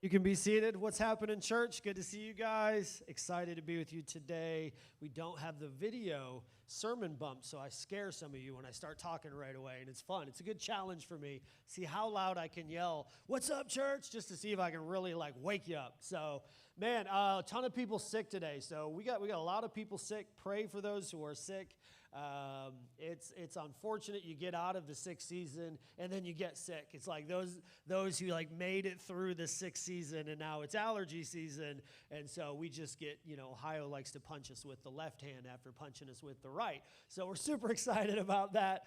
You can be seated. What's happening, church? Good to see you guys. Excited to be with you today. We don't have the video sermon bump, so I scare some of you when I start talking right away, and it's fun. It's a good challenge for me. See how loud I can yell, "What's up, church?" just to see if I can really wake you up. So, man, a ton of people sick today. So we got a lot of people sick. Pray for those who are sick. It's unfortunate you get out of the sick season and then you get sick. It's like those who made it through the sick season and now it's allergy season, and so we just get, Ohio likes to punch us with the left hand after punching us with the right. So we're super excited about that.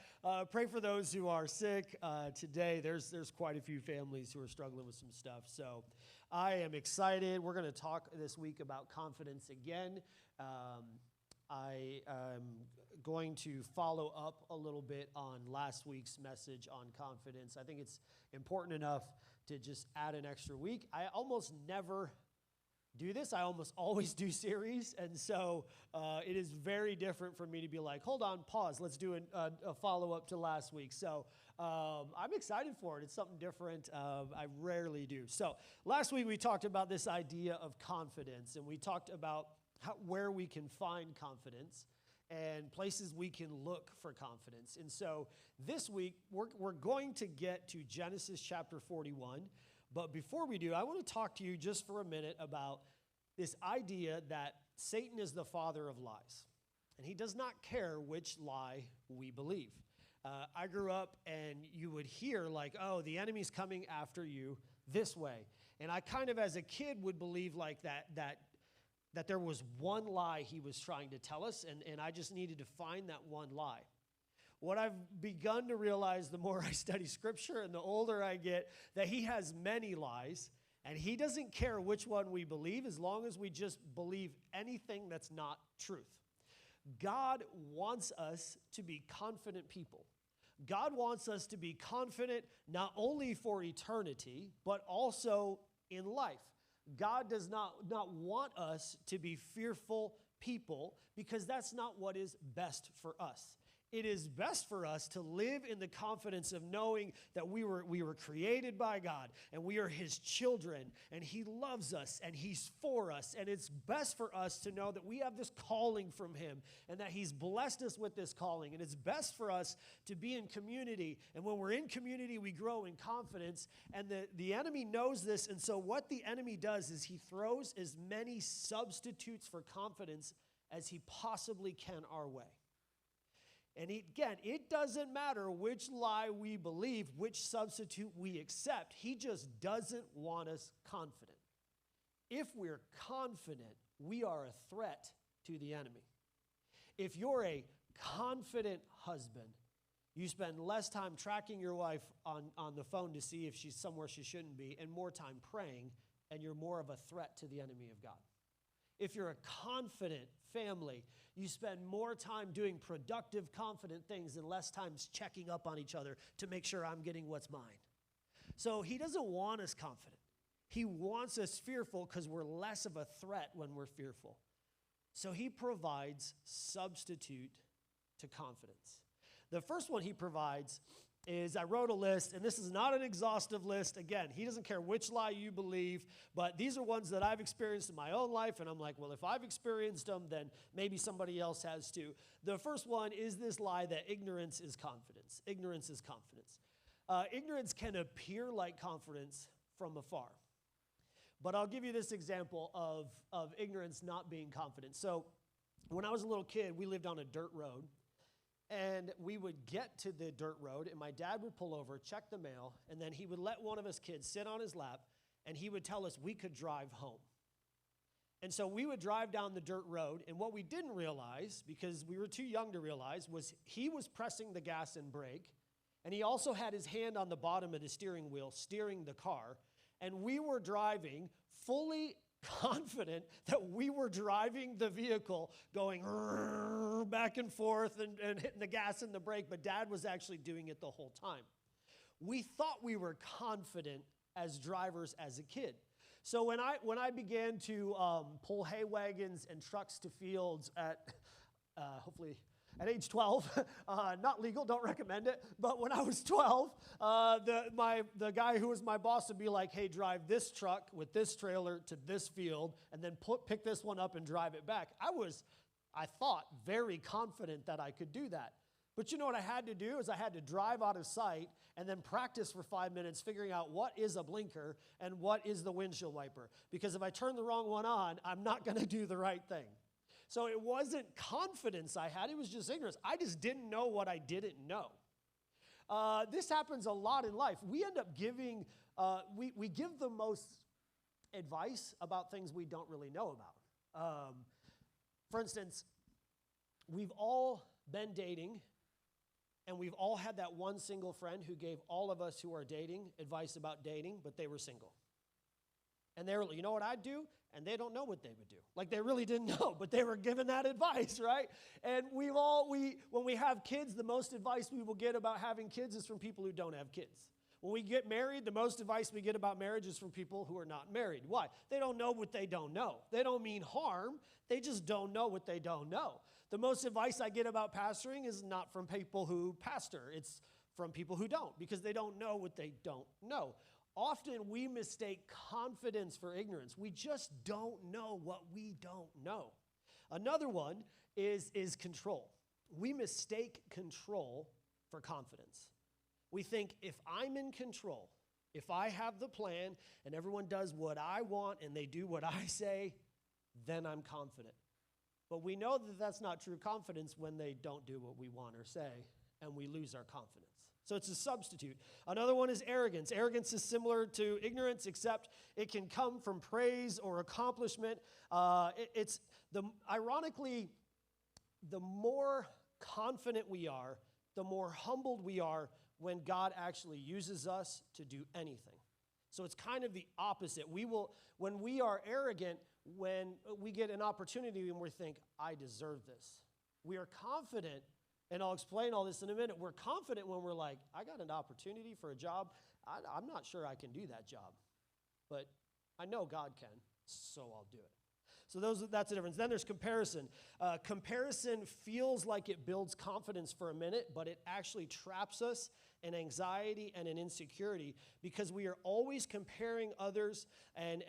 Pray for those who are sick today. There's quite a few families who are struggling with some stuff. So I am excited. We're going to talk this week about confidence again. I am going to follow up a little bit on last week's message on confidence. I think it's important enough to just add an extra week. I almost never do this. I almost always do series, and so it is very different for me to be like, hold on, pause, let's do a follow-up to last week. So I'm excited for it. It's something different. I rarely do. So last week we talked about this idea of confidence, and we talked about where we can find confidence and places we can look for confidence. And so this week, we're going to get to Genesis chapter 41. But before we do, I want to talk to you just for a minute about this idea that Satan is the father of lies. And he does not care which lie we believe. I grew up and you would hear oh, the enemy's coming after you this way. And I kind of as a kid would believe that there was one lie he was trying to tell us, and I just needed to find that one lie. What I've begun to realize the more I study Scripture and the older I get, that he has many lies, and he doesn't care which one we believe as long as we just believe anything that's not truth. God wants us to be confident people. God wants us to be confident not only for eternity, but also in life. God does not want us to be fearful people because that's not what is best for us. It is best for us to live in the confidence of knowing that we were created by God and we are his children and he loves us and he's for us. And it's best for us to know that we have this calling from him and that he's blessed us with this calling. And it's best for us to be in community. And when we're in community, we grow in confidence. And the enemy knows this. And so what the enemy does is he throws as many substitutes for confidence as he possibly can our way. And again, it doesn't matter which lie we believe, which substitute we accept. He just doesn't want us confident. If we're confident, we are a threat to the enemy. If you're a confident husband, you spend less time tracking your wife on the phone to see if she's somewhere she shouldn't be and more time praying, and you're more of a threat to the enemy of God. If you're a confident family, you spend more time doing productive, confident things and less time checking up on each other to make sure I'm getting what's mine. So he doesn't want us confident. He wants us fearful because we're less of a threat when we're fearful. So he provides substitute to confidence. The first one he provides is I wrote a list, and this is not an exhaustive list. Again, he doesn't care which lie you believe, but these are ones that I've experienced in my own life, and I'm like, well, if I've experienced them, then maybe somebody else has too. The first one is this lie that ignorance is confidence. Ignorance is confidence. Ignorance can appear like confidence from afar. But I'll give you this example of ignorance not being confident. So when I was a little kid, we lived on a dirt road. And we would get to the dirt road, and my dad would pull over, check the mail, and then he would let one of us kids sit on his lap, and he would tell us we could drive home. And so we would drive down the dirt road, and what we didn't realize, because we were too young to realize, was he was pressing the gas and brake, and he also had his hand on the bottom of the steering wheel, steering the car, and we were driving fully confident that we were driving the vehicle going back and forth and hitting the gas and the brake, but Dad was actually doing it the whole time. We thought we were confident as drivers as a kid. So when I began to pull hay wagons and trucks to fields at hopefully at age 12, not legal, don't recommend it, but when I was 12, the guy who was my boss would be like, hey, drive this truck with this trailer to this field, and then pick this one up and drive it back. I thought, very confident that I could do that. But you know what I had to do is I had to drive out of sight and then practice for 5 minutes figuring out what is a blinker and what is the windshield wiper. Because if I turn the wrong one on, I'm not going to do the right thing. So it wasn't confidence I had, it was just ignorance. I just didn't know what I didn't know. This happens a lot in life. We end up giving, we give the most advice about things we don't really know about. For instance, we've all been dating, and we've all had that one single friend who gave all of us who are dating advice about dating, but they were single. And they were, you know what I'd do? And they don't know what they would do. Like they really didn't know, but they were given that advice, right? And when we have kids, the most advice we will get about having kids is from people who don't have kids. When we get married, the most advice we get about marriage is from people who are not married. Why? They don't know what they don't know. They don't mean harm. They just don't know what they don't know. The most advice I get about pastoring is not from people who pastor. It's from people who don't, because they don't know what they don't know. Often we mistake confidence for ignorance. We just don't know what we don't know. Another one is control. We mistake control for confidence. We think if I'm in control, if I have the plan and everyone does what I want and they do what I say, then I'm confident. But we know that that's not true confidence when they don't do what we want or say, and we lose our confidence. So it's a substitute. Another one is arrogance. Arrogance is similar to ignorance, except it can come from praise or accomplishment. Ironically, the more confident we are, the more humbled we are when God actually uses us to do anything. So it's kind of the opposite. When we are arrogant, when we get an opportunity and we think, I deserve this. We are confident, and I'll explain all this in a minute. We're confident when we're like, I got an opportunity for a job. I'm not sure I can do that job, but I know God can, so I'll do it. So that's the difference. Then there's comparison. Comparison feels like it builds confidence for a minute, but it actually traps us in anxiety and in insecurity because we are always comparing others, and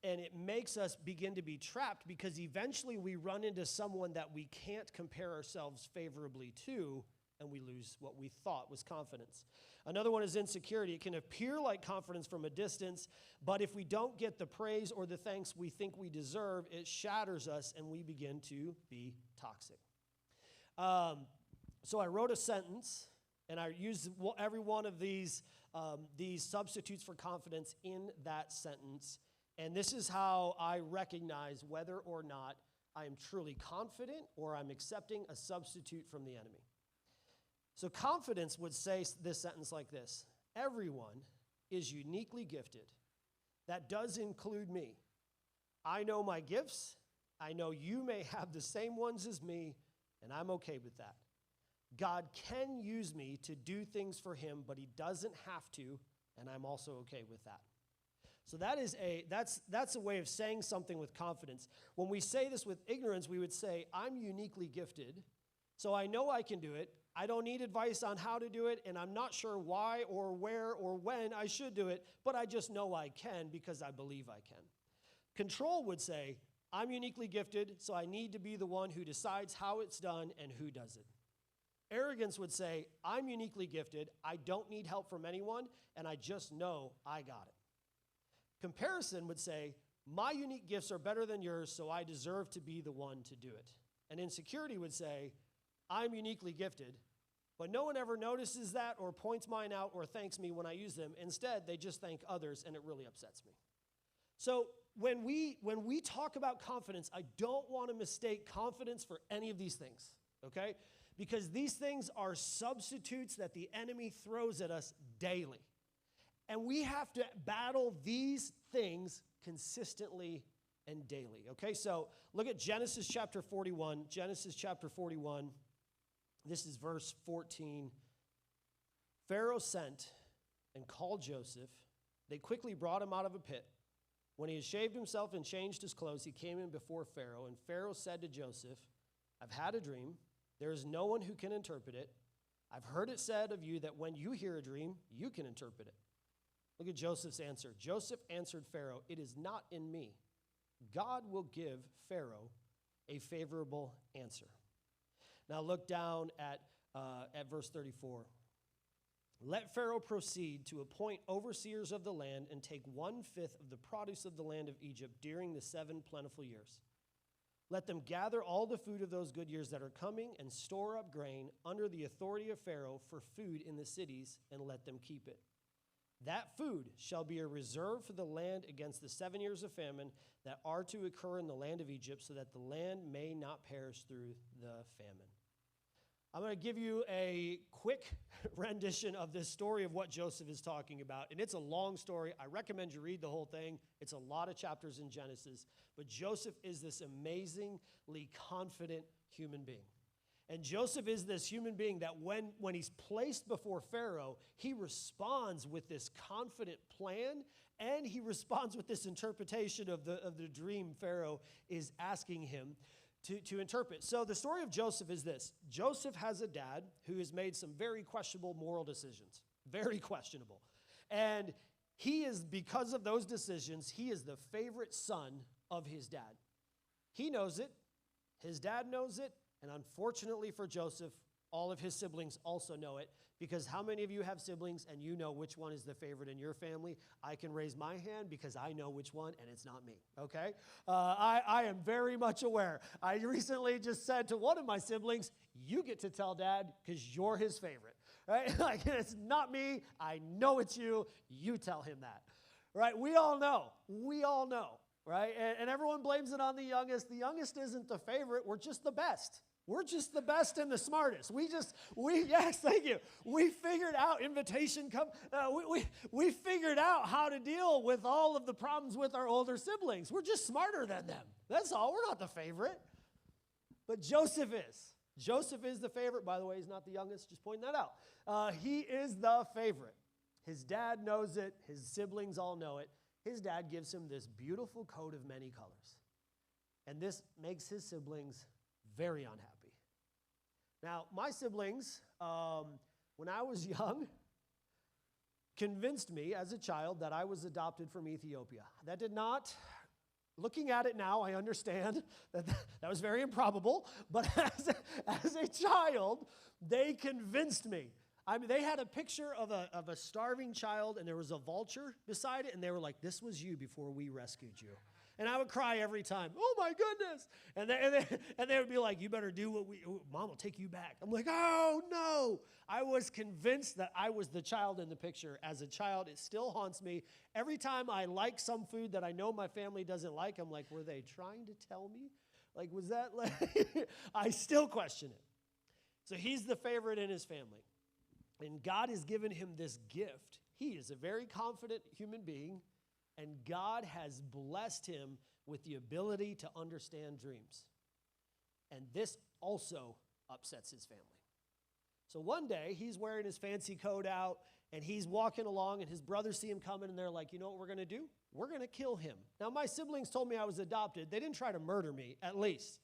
it makes us begin to be trapped because eventually we run into someone that we can't compare ourselves favorably to, and we lose what we thought was confidence. Another one is insecurity. It can appear like confidence from a distance, but if we don't get the praise or the thanks we think we deserve, it shatters us and we begin to be toxic. So I wrote a sentence, and I used every one of these substitutes for confidence in that sentence. And this is how I recognize whether or not I am truly confident or I'm accepting a substitute from the enemy. So confidence would say this sentence like this: everyone is uniquely gifted. That does include me. I know my gifts. I know you may have the same ones as me, and I'm okay with that. God can use me to do things for him, but he doesn't have to, and I'm also okay with that. So that's a way of saying something with confidence. When we say this with ignorance, we would say, I'm uniquely gifted, so I know I can do it. I don't need advice on how to do it, and I'm not sure why or where or when I should do it, but I just know I can because I believe I can. Control would say, I'm uniquely gifted, so I need to be the one who decides how it's done and who does it. Arrogance would say, I'm uniquely gifted, I don't need help from anyone, and I just know I got it. Comparison would say, my unique gifts are better than yours, so I deserve to be the one to do it. And insecurity would say, I'm uniquely gifted, but no one ever notices that or points mine out or thanks me when I use them. Instead, they just thank others, and it really upsets me. So when we talk about confidence, I don't want to mistake confidence for any of these things, okay? Because these things are substitutes that the enemy throws at us daily. And we have to battle these things consistently and daily, okay? So look at Genesis chapter 41. Genesis chapter 41, this is verse 14. Pharaoh sent and called Joseph. They quickly brought him out of a pit. When he had shaved himself and changed his clothes, he came in before Pharaoh. And Pharaoh said to Joseph, I've had a dream. There is no one who can interpret it. I've heard it said of you that when you hear a dream, you can interpret it. Look at Joseph's answer. Joseph answered Pharaoh, it is not in me. God will give Pharaoh a favorable answer. Now look down at verse 34. Let Pharaoh proceed to appoint overseers of the land and take 1/5 of the produce of the land of Egypt during the 7 plentiful years. Let them gather all the food of those good years that are coming and store up grain under the authority of Pharaoh for food in the cities, and let them keep it. That food shall be a reserve for the land against the 7 years of famine that are to occur in the land of Egypt, so that the land may not perish through the famine. I'm going to give you a quick rendition of this story of what Joseph is talking about. And it's a long story. I recommend you read the whole thing. It's a lot of chapters in Genesis. But Joseph is this amazingly confident human being. And Joseph is this human being that when he's placed before Pharaoh, he responds with this confident plan, and he responds with this interpretation of the dream Pharaoh is asking him to interpret. So the story of Joseph is this. Joseph has a dad who has made some very questionable moral decisions. Very questionable. And he is, because of those decisions, he is the favorite son of his dad. He knows it. His dad knows it. And unfortunately for Joseph, all of his siblings also know it, because how many of you have siblings and you know which one is the favorite in your family? I can raise my hand because I know which one, and it's not me, okay? I am very much aware. I recently just said to one of my siblings, you get to tell Dad because you're his favorite, right? Like, it's not me. I know it's you. You tell him that, right? We all know, right? And everyone blames it on the youngest. The youngest isn't the favorite. We're just the best. We're just the best and the smartest. Yes, thank you. We figured out we figured out how to deal with all of the problems with our older siblings. We're just smarter than them. That's all. We're not the favorite. But Joseph is. Joseph is the favorite. By the way, he's not the youngest. Just pointing that out. He is the favorite. His dad knows it. His siblings all know it. His dad gives him this beautiful coat of many colors. And this makes his siblings very unhappy. Now, my siblings, when I was young, convinced me as a child that I was adopted from Ethiopia. That did not, looking at it now, I understand that was very improbable, but as a child, they convinced me. I mean, they had a picture of a starving child, and there was a vulture beside it, and they were like, this was you before we rescued you. And I would cry every time, oh my goodness. And they would be like, you better do what Mom will take you back. I'm like, oh no. I was convinced that I was the child in the picture. As a child, it still haunts me. Every time I like some food that I know my family doesn't like, I'm like, were they trying to tell me? Like, was that like, I still question it. So he's the favorite in his family. And God has given him this gift. He is a very confident human being. And God has blessed him with the ability to understand dreams. And this also upsets his family. So one day, he's wearing his fancy coat out, and he's walking along, and his brothers see him coming, and they're like, you know what we're going to do? We're going to kill him. Now, my siblings told me I was adopted. They didn't try to murder me, at least.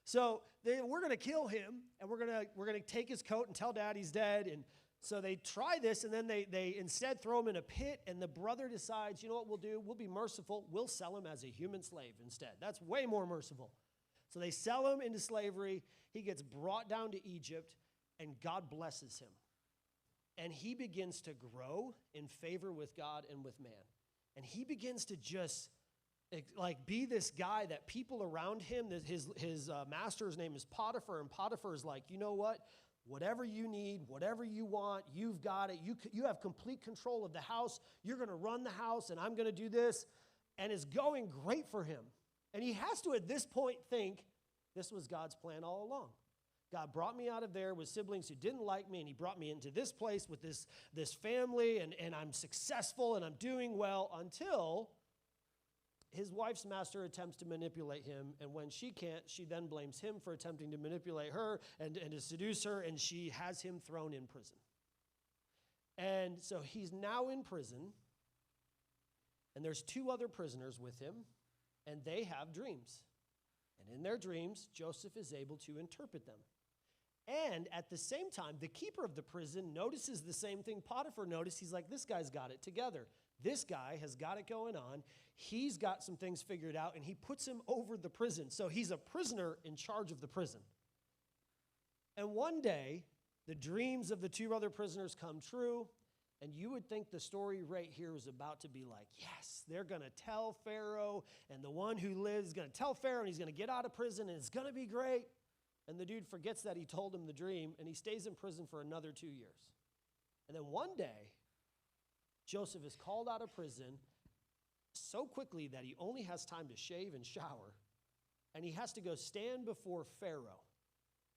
So we're going to kill him, and we're going to take his coat and tell Dad he's dead. And so they try this, and then they instead throw him in a pit, and the brother decides, you know what we'll do? We'll be merciful. We'll sell him as a human slave instead. That's way more merciful. So they sell him into slavery. He gets brought down to Egypt, and God blesses him. And he begins to grow in favor with God and with man. And he begins to just like be this guy that people around him, his master's name is Potiphar, and Potiphar is like, you know what? Whatever you need, whatever you want, you've got it. You have complete control of the house. You're going to run the house, and I'm going to do this. And it's going great for him. And he has to, at this point, think, this was God's plan all along. God brought me out of there with siblings who didn't like me, and he brought me into this place with this family, and I'm successful, and I'm doing well, until his wife's master attempts to manipulate him, and when she can't, she then blames him for attempting to manipulate her and to seduce her, and she has him thrown in prison. And so he's now in prison, and there's 2 other prisoners with him, and they have dreams. And in their dreams, Joseph is able to interpret them. And at the same time, the keeper of the prison notices the same thing Potiphar noticed. He's like, this guy's got it together. This guy has got it going on. He's got some things figured out, and he puts him over the prison. So he's a prisoner in charge of the prison. And one day, the dreams of the two other prisoners come true, and you would think the story right here is about to be like, yes, they're going to tell Pharaoh, and the one who lives is going to tell Pharaoh, and he's going to get out of prison, and it's going to be great. And the dude forgets that he told him the dream, and he stays in prison for another 2 years. And then one day, Joseph is called out of prison so quickly that he only has time to shave and shower, and he has to go stand before Pharaoh.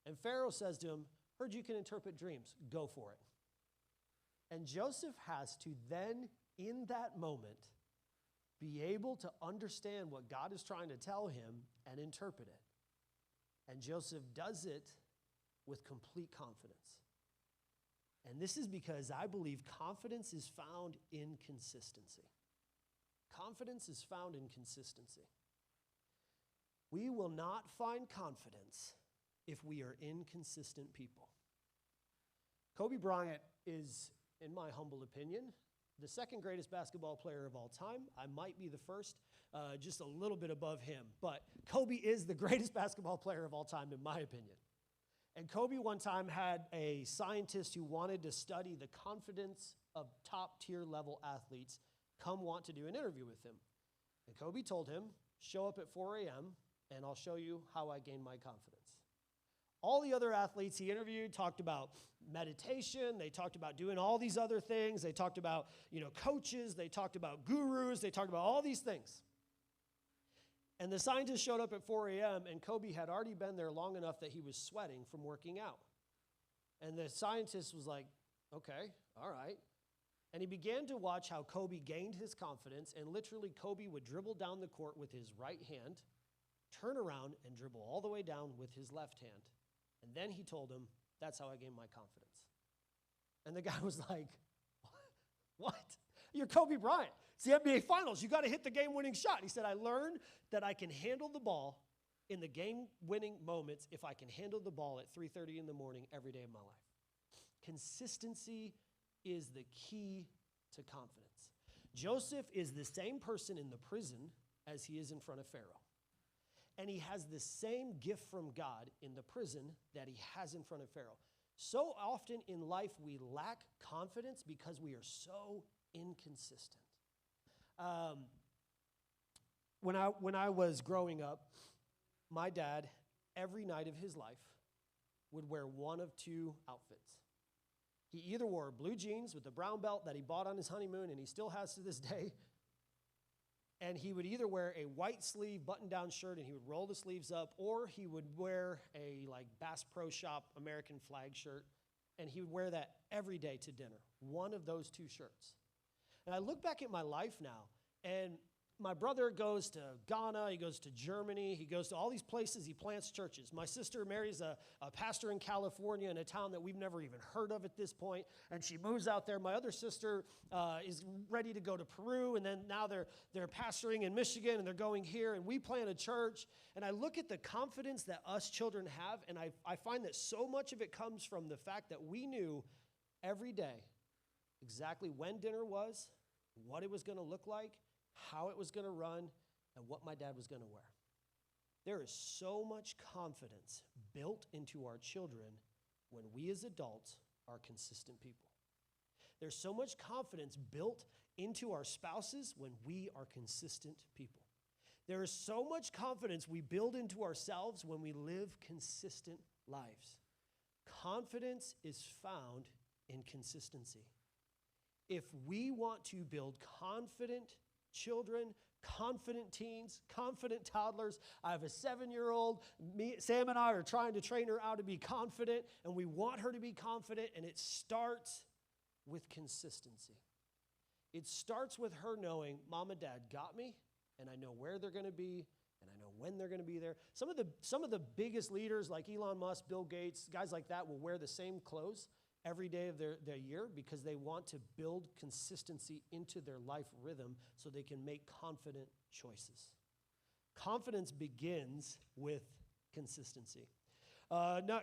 And Pharaoh says to him, heard you can interpret dreams. Go for it. And Joseph has to then, in that moment, be able to understand what God is trying to tell him and interpret it. And Joseph does it with complete confidence. And this is because I believe confidence is found in consistency. Confidence is found in consistency. We will not find confidence if we are inconsistent people. Kobe Bryant is, in my humble opinion, the second greatest basketball player of all time. I might be the first, just a little bit above him. But Kobe is the greatest basketball player of all time, in my opinion. And Kobe one time had a scientist who wanted to study the confidence of top-tier level athletes come want to do an interview with him. And Kobe told him, show up at 4 a.m., and I'll show you how I gain my confidence. All the other athletes he interviewed talked about meditation. They talked about doing all these other things. They talked about, coaches. They talked about gurus. They talked about all these things. And the scientist showed up at 4 a.m., and Kobe had already been there long enough that he was sweating from working out. And the scientist was like, okay, all right. And he began to watch how Kobe gained his confidence, and literally Kobe would dribble down the court with his right hand, turn around, and dribble all the way down with his left hand. And then he told him, that's how I gained my confidence. And the guy was like, what? You're Kobe Bryant. It's the NBA Finals. You got to hit the game-winning shot. He said, I learned that I can handle the ball in the game-winning moments if I can handle the ball at 3:30 in the morning every day of my life. Consistency is the key to confidence. Joseph is the same person in the prison as he is in front of Pharaoh. And he has the same gift from God in the prison that he has in front of Pharaoh. So often in life, we lack confidence because we are so inconsistent. When I was growing up, my dad, every night of his life, would wear one of two outfits. He either wore blue jeans with a brown belt that he bought on his honeymoon, and he still has to this day, and he would either wear a white sleeve button-down shirt and he would roll the sleeves up, or he would wear a Bass Pro Shop American flag shirt, and he would wear that every day to dinner, one of those two shirts. And I look back at my life now, and my brother goes to Ghana, he goes to Germany, he goes to all these places, he plants churches. My sister marries a pastor in California in a town that we've never even heard of at this point, and she moves out there. My other sister is ready to go to Peru, and then now they're pastoring in Michigan, and they're going here, and we plant a church. And I look at the confidence that us children have, and I find that so much of it comes from the fact that we knew every day exactly when dinner was, what it was going to look like, how it was going to run, and what my dad was going to wear. There is so much confidence built into our children when we as adults are consistent people. There's so much confidence built into our spouses when we are consistent people. There is so much confidence we build into ourselves when we live consistent lives. Confidence is found in consistency. If we want to build confident children, confident teens, confident toddlers. I have a 7-year-old. Sam and I are trying to train her how to be confident, and we want her to be confident, and it starts with consistency. It starts with her knowing, Mom and Dad got me, and I know where they're going to be, and I know when they're going to be there. Some of the biggest leaders like Elon Musk, Bill Gates, guys like that will wear the same clothes every day of their year because they want to build consistency into their life rhythm so they can make confident choices. Confidence begins with consistency.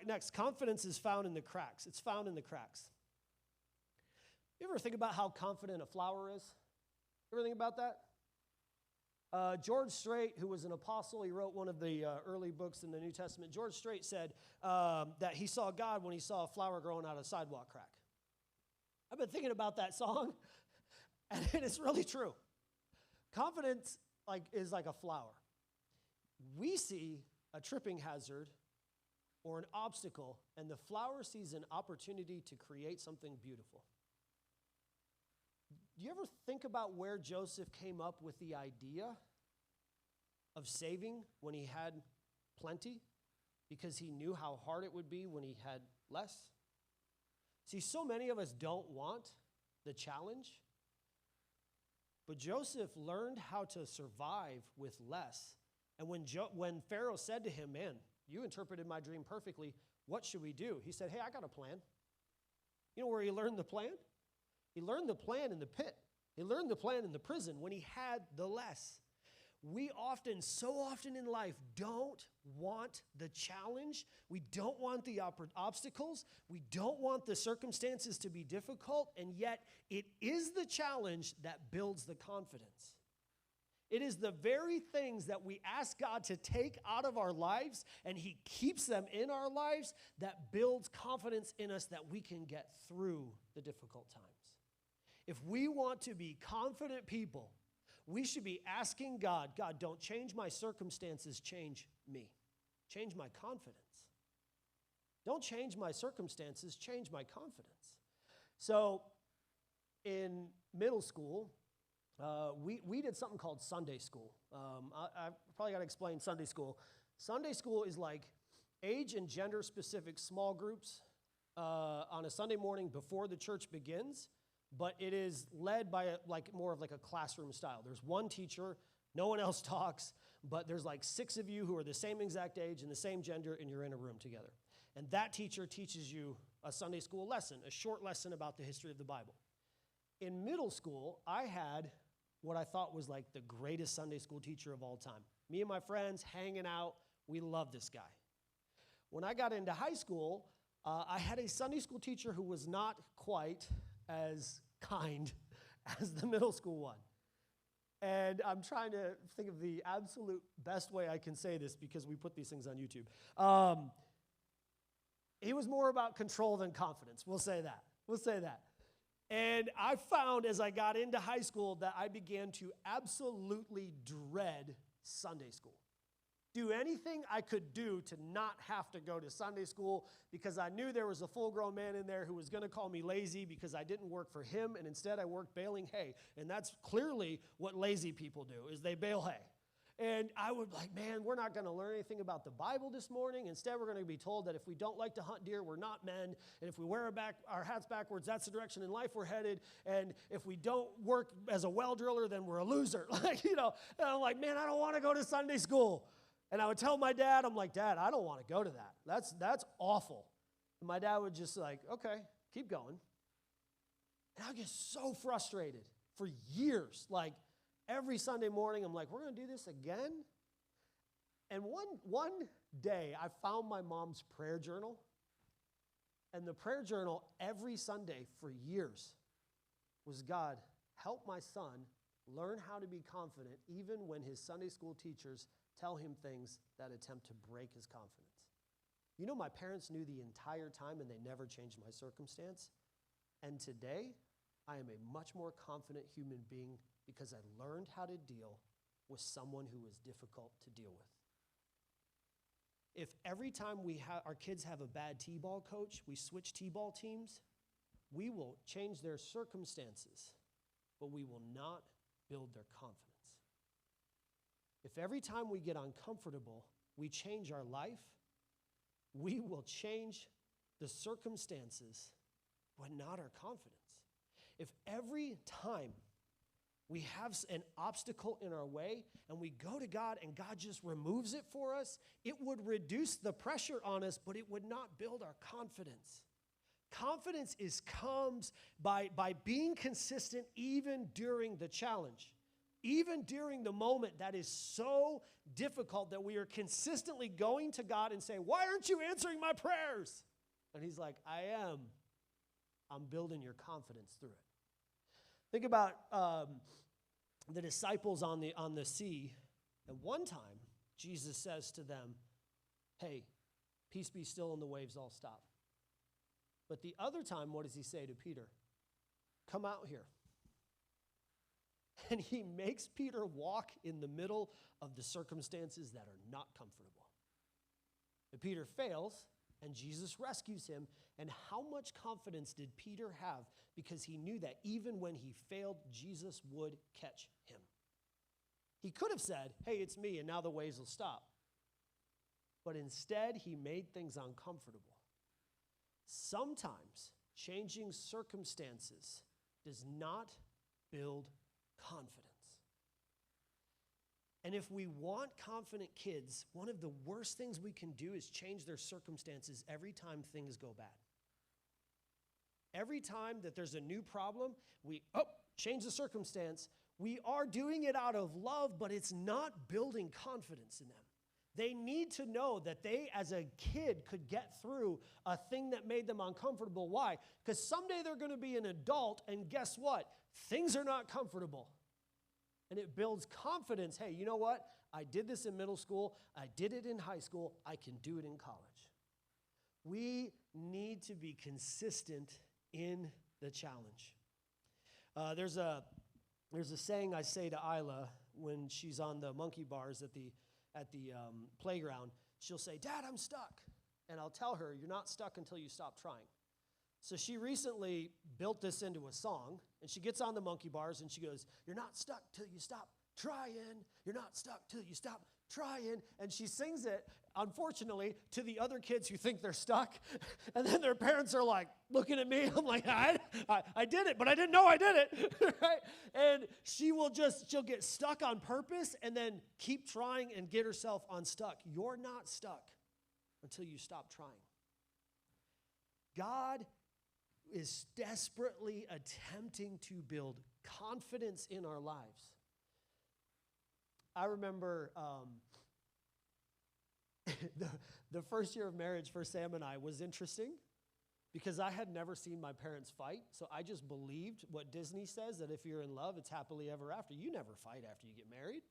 Next, confidence is found in the cracks. It's found in the cracks. You ever think about how confident a flower is? Ever think about that? George Strait, who was an apostle, he wrote one of the early books in the New Testament. George Strait said that he saw God when he saw a flower growing out of a sidewalk crack. I've been thinking about that song, and it's really true. Confidence is like a flower. We see a tripping hazard or an obstacle, and the flower sees an opportunity to create something beautiful. Do you ever think about where Joseph came up with the idea of saving when he had plenty? Because he knew how hard it would be when he had less? See, so many of us don't want the challenge, but Joseph learned how to survive with less. And when Pharaoh said to him, man, you interpreted my dream perfectly, what should we do? He said, hey, I got a plan. You know where he learned the plan? He learned the plan in the pit. He learned the plan in the prison when he had the less. We so often in life, don't want the challenge. We don't want the obstacles. We don't want the circumstances to be difficult, and yet it is the challenge that builds the confidence. It is the very things that we ask God to take out of our lives, and he keeps them in our lives, that builds confidence in us that we can get through the difficult times. If we want to be confident people, we should be asking God, God, don't change my circumstances, change me. Change my confidence. Don't change my circumstances, change my confidence. So in middle school, we did something called Sunday school. I probably got to explain Sunday school. Sunday school is like age and gender specific small groups on a Sunday morning before the church begins, but it is led by more of like a classroom style. There's one teacher, no one else talks, but there's like 6 of you who are the same exact age and the same gender, and you're in a room together. And that teacher teaches you a Sunday school lesson, a short lesson about the history of the Bible. In middle school, I had what I thought was like the greatest Sunday school teacher of all time. Me and my friends hanging out, we loved this guy. When I got into high school, I had a Sunday school teacher who was not quite as kind as the middle school one. And I'm trying to think of the absolute best way I can say this because we put these things on YouTube. He was more about control than confidence. We'll say that. And I found as I got into high school that I began to absolutely dread Sunday school. Do anything I could do to not have to go to Sunday school because I knew there was a full-grown man in there who was going to call me lazy because I didn't work for him, and instead I worked baling hay. And that's clearly what lazy people do, is they bale hay. And I would like, man, we're not going to learn anything about the Bible this morning. Instead, we're going to be told that if we don't like to hunt deer, we're not men. And if we wear our hats backwards, that's the direction in life we're headed. And if we don't work as a well driller, then we're a loser. And I'm like, man, I don't want to go to Sunday school. And I would tell my dad, I'm like, Dad, I don't want to go to that. That's awful. And my dad would just like, okay, keep going. And I would get so frustrated for years. Like every Sunday morning, I'm like, we're going to do this again? And one day, I found my mom's prayer journal. And the prayer journal every Sunday for years was, God, help my son learn how to be confident even when his Sunday school teachers tell him things that attempt to break his confidence. You know, my parents knew the entire time and they never changed my circumstance. And today, I am a much more confident human being because I learned how to deal with someone who was difficult to deal with. If every time our kids have a bad t-ball coach, we switch t-ball teams, we will change their circumstances, but we will not build their confidence. If every time we get uncomfortable, we change our life, we will change the circumstances, but not our confidence. If every time we have an obstacle in our way and we go to God and God just removes it for us, it would reduce the pressure on us, but it would not build our confidence. Confidence comes by being consistent even during the challenge. Even during the moment that is so difficult that we are consistently going to God and say, why aren't you answering my prayers? And he's like, I am. I'm building your confidence through it. Think about the disciples on the sea. At one time, Jesus says to them, hey, peace be still, and the waves all stop. But the other time, what does he say to Peter? Come out here. And he makes Peter walk in the middle of the circumstances that are not comfortable. And Peter fails, and Jesus rescues him. And how much confidence did Peter have? Because he knew that even when he failed, Jesus would catch him. He could have said, hey, it's me, and now the waves will stop. But instead, he made things uncomfortable. Sometimes changing circumstances does not build confidence. And if we want confident kids, one of the worst things we can do is change their circumstances every time things go bad. Every time that there's a new problem, we change the circumstance. We are doing it out of love, but it's not building confidence in them. They need to know that they, as a kid, could get through a thing that made them uncomfortable. Why? Because someday they're going to be an adult, and guess what? Things are not comfortable. And it builds confidence. Hey, you know what? I did this in middle school. I did it in high school. I can do it in college. We need to be consistent in the challenge. There's a saying I say to Isla when she's on the monkey bars at the playground. She'll say, Dad, I'm stuck. And I'll tell her, you're not stuck until you stop trying. So she recently built this into a song, and she gets on the monkey bars, and she goes, you're not stuck till you stop trying. You're not stuck till you stop trying. And she sings it, unfortunately, to the other kids who think they're stuck. And then their parents are like looking at me. I'm like, I did it, but I didn't know I did it. Right? And she'll get stuck on purpose and then keep trying and get herself unstuck. You're not stuck until you stop trying. God is desperately attempting to build confidence in our lives. I remember the first year of marriage for Sam and I was interesting because I had never seen my parents fight, so I just believed what Disney says, that if you're in love, it's happily ever after. You never fight after you get married.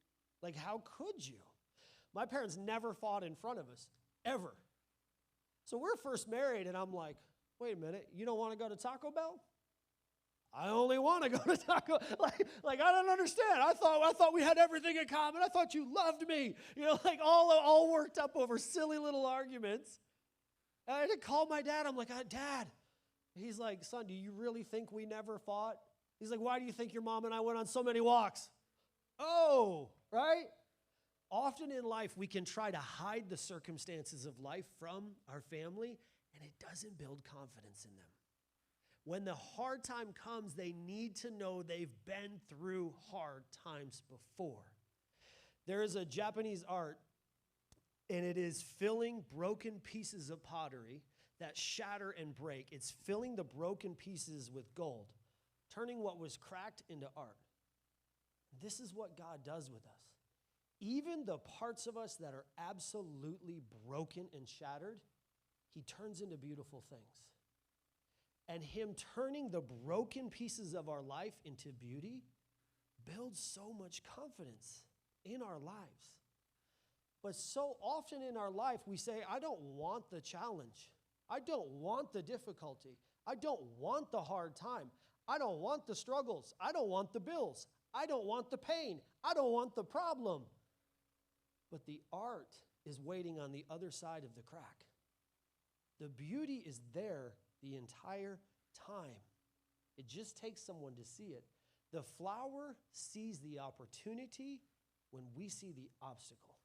Like, how could you? My parents never fought in front of us, ever. So we're first married, and I'm like, wait a minute, you don't want to go to Taco Bell? I only want to go to Taco. Like I don't understand. I thought we had everything in common. I thought you loved me. You know, like all worked up over silly little arguments. And I had to call my dad. I'm like, Dad. He's like, son, do you really think we never fought? He's like, why do you think your mom and I went on so many walks? Oh, right? Often in life, we can try to hide the circumstances of life from our family, and it doesn't build confidence in them. When the hard time comes, they need to know they've been through hard times before. There is a Japanese art, and it is filling broken pieces of pottery that shatter and break. It's filling the broken pieces with gold, turning what was cracked into art. This is what God does with us. Even the parts of us that are absolutely broken and shattered, he turns into beautiful things. And him turning the broken pieces of our life into beauty builds so much confidence in our lives. But so often in our life, we say, I don't want the challenge. I don't want the difficulty. I don't want the hard time. I don't want the struggles. I don't want the bills. I don't want the pain. I don't want the problem. But the art is waiting on the other side of the crack. The beauty is there the entire time. It just takes someone to see it. The flower sees the opportunity when we see the obstacle.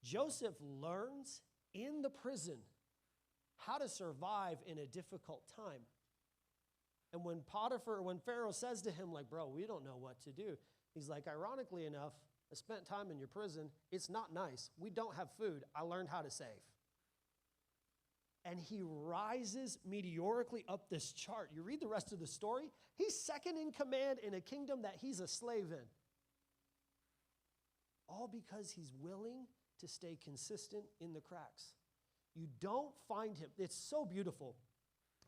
Joseph learns in the prison how to survive in a difficult time. And when Pharaoh says to him, like, bro, we don't know what to do. He's like, ironically enough, I spent time in your prison. It's not nice. We don't have food. I learned how to save. And he rises meteorically up this chart. You read the rest of the story, he's second in command in a kingdom that he's a slave in. all because he's willing to stay consistent in the cracks. You don't find him. It's so beautiful.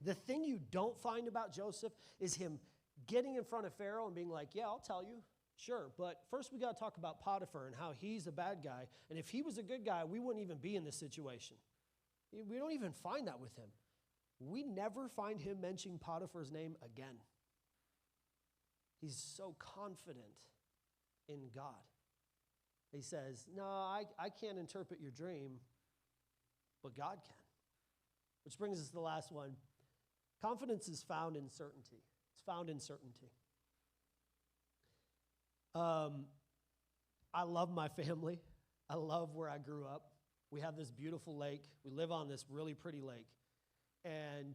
The thing you don't find about Joseph is him getting in front of Pharaoh and being like, yeah, I'll tell you. Sure, but first we got to talk about Potiphar and how he's a bad guy. And if he was a good guy, we wouldn't even be in this situation. We don't even find that with him. We never find him mentioning Potiphar's name again. He's so confident in God. He says, no, I can't interpret your dream, but God can. Which brings us to the last one. Confidence is found in certainty. It's found in certainty. I love my family. I love where I grew up. We have this beautiful lake. We live on this really pretty lake. And,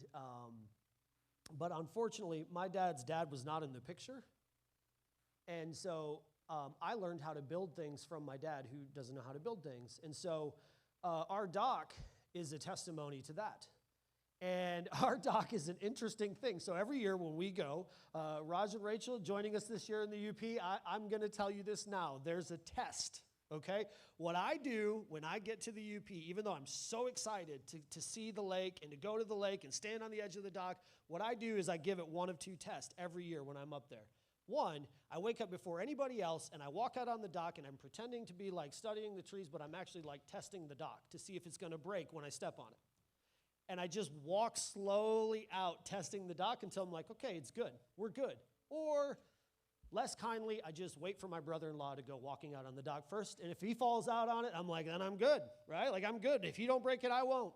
but unfortunately, my dad's dad was not in the picture. And so I learned how to build things from my dad, who doesn't know how to build things. And so our dock is a testimony to that. And our dock is an interesting thing. So every year when we go, Raj and Rachel joining us this year in the UP, I'm going to tell you this now. There's a test, okay? What I do when I get to the UP, even though I'm so excited to see the lake and to go to the lake and stand on the edge of the dock, what I do is I give it one of two tests every year when I'm up there. One, I wake up before anybody else and I walk out on the dock and I'm pretending to be like studying the trees, but I'm actually like testing the dock to see if it's going to break when I step on it. And I just walk slowly out testing the dock until I'm like, okay, it's good. We're good. Or less kindly, I just wait for my brother-in-law to go walking out on the dock first. And if he falls out on it, I'm like, then I'm good, right? Like, I'm good. If you don't break it, I won't.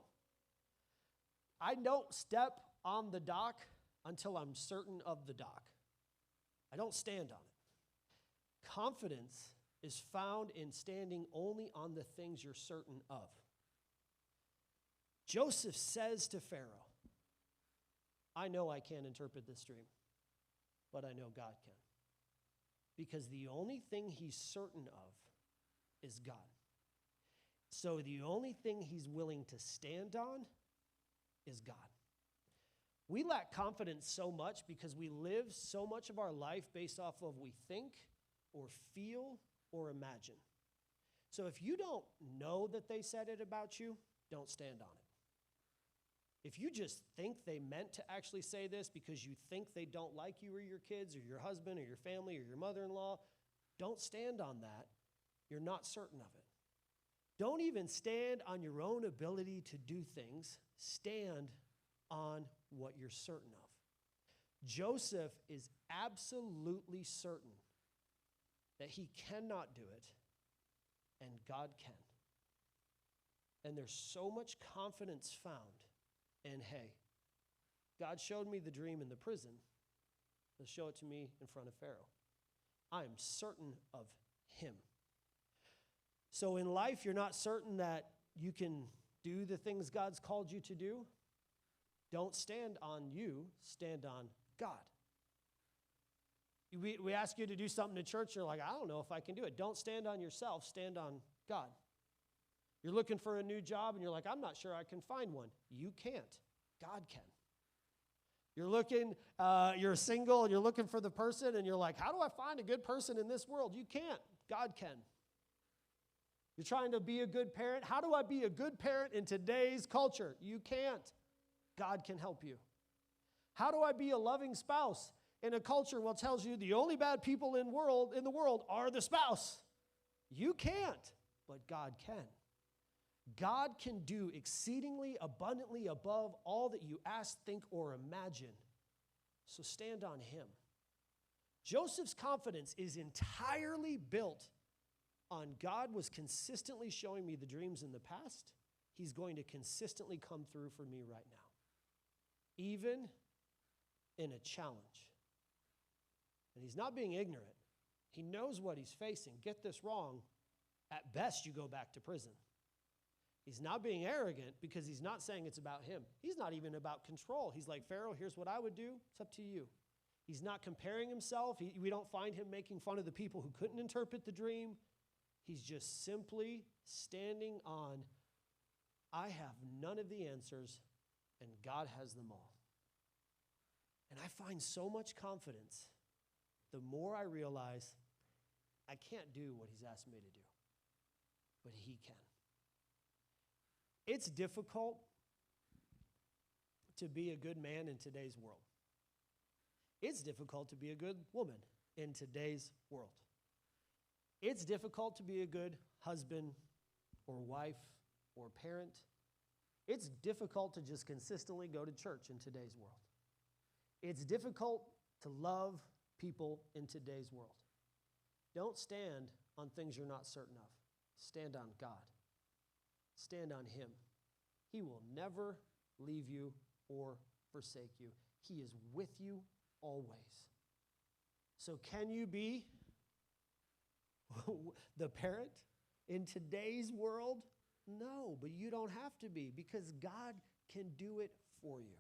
I don't step on the dock until I'm certain of the dock. I don't stand on it. Confidence is found in standing only on the things you're certain of. Joseph says to Pharaoh, I know I can't interpret this dream, but I know God can. Because the only thing he's certain of is God. So the only thing he's willing to stand on is God. We lack confidence so much because we live so much of our life based off of we think or feel or imagine. So if you don't know that they said it about you, don't stand on it. If you just think they meant to actually say this because you think they don't like you or your kids or your husband or your family or your mother-in-law, don't stand on that. You're not certain of it. Don't even stand on your own ability to do things. Stand on what you're certain of. Joseph is absolutely certain that he cannot do it, and God can. And there's so much confidence found. And hey, God showed me the dream in the prison. He'll show it to me in front of Pharaoh. I am certain of him. So in life, you're not certain that you can do the things God's called you to do. Don't stand on you, stand on God. We ask you to do something in church, you're like, I don't know if I can do it. Don't stand on yourself, stand on God. You're looking for a new job and you're like, I'm not sure I can find one. You can't. God can. You're single and you're looking for the person and you're like, how do I find a good person in this world? You can't. God can. You're trying to be a good parent. How do I be a good parent in today's culture? You can't. God can help you. How do I be a loving spouse in a culture that tells you the only bad people in the world are the spouse? You can't, but God can. God can do exceedingly abundantly above all that you ask, think, or imagine. So stand on him. Joseph's confidence is entirely built on God was consistently showing me the dreams in the past. He's going to consistently come through for me right now, even in a challenge. And he's not being ignorant. He knows what he's facing. Get this wrong, at best you go back to prison. He's not being arrogant because he's not saying it's about him. He's not even about control. He's like, Pharaoh, here's what I would do. It's up to you. He's not comparing himself. We don't find him making fun of the people who couldn't interpret the dream. He's just simply standing on, I have none of the answers, and God has them all. And I find so much confidence the more I realize I can't do what he's asked me to do. but he can. It's difficult to be a good man in today's world. It's difficult to be a good woman in today's world. It's difficult to be a good husband or wife or parent. It's difficult to just consistently go to church in today's world. It's difficult to love people in today's world. Don't stand on things you're not certain of. Stand on God. Stand on him. He will never leave you or forsake you. He is with you always. So can you be the parent in today's world? No, but you don't have to be, because God can do it for you.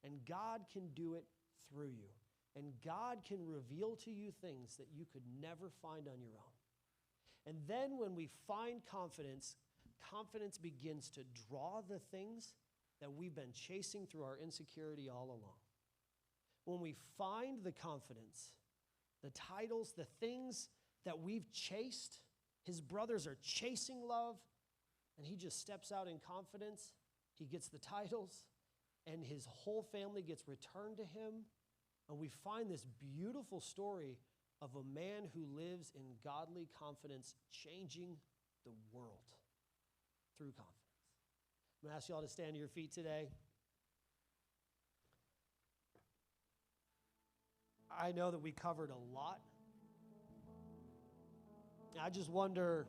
And God can do it through you. And God can reveal to you things that you could never find on your own. And then when we find confidence, confidence begins to draw the things that we've been chasing through our insecurity all along. When we find the confidence, the titles, the things that we've chased, his brothers are chasing love, and he just steps out in confidence. He gets the titles, and his whole family gets returned to him. And we find this beautiful story of a man who lives in godly confidence, changing the world through confidence. I'm going to ask you all to stand to your feet today. I know that we covered a lot. I just wonder,